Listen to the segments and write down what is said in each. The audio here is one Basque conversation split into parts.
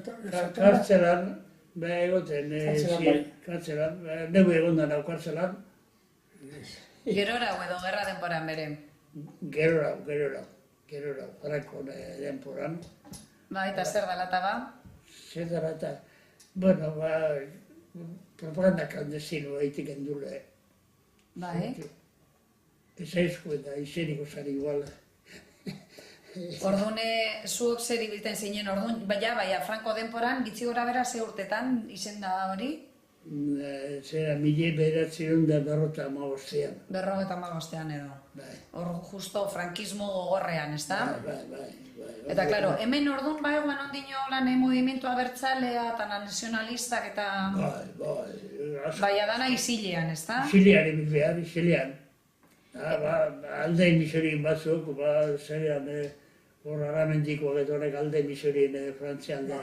Kartzelan, egoten, kartzelan, neu egon da nau kartzelan. Gerora edo gerra denporan bere? Gerora, Franco denporan. Ba, eta zer dela eta ba? Zer dela eta, bueno, propaganda klandestino eitik endule. Bai. Ez aizko eta izeniko zari igual. Orduan, zuok zer ibilten zinen orduan, baina Franco denporan, gitzi gora bera ze urtetan izen da hori? Zera, 1955. 55 edo. Bai. Hor justo frankismo gogorrean, ez da? Bai. Eta, klaro, hemen orduan bai eguan ondino lan movimentu abertzalea eta nazionalistak eta... Bai. Bai, adana isilean, ez da? Isilean. Alde emisorien batzuk, zerean, hor aramendiko getonek alde emisorien frantzian da.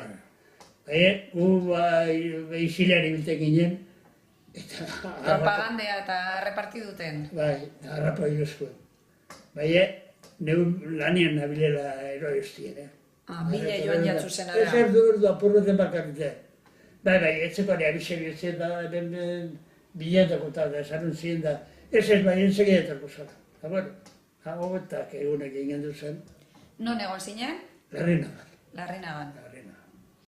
Gu isilean ibilten ginen, eta... Propagandea eta reparti duten. Bai, harrapa iruzkoen. Bai, neu lanian nabilela eroestien. Bila joan jatzu zen ara. Ez erdu apurreten bakarritzen. Bai, etzeko ari abizebiotzen da, bilatako eta esanun ziren da, ez bai, ensegietako zara. Eta bueno, hobetak egunek ingen duzen. Non egon zinen? Larrinagan. Larrinagan.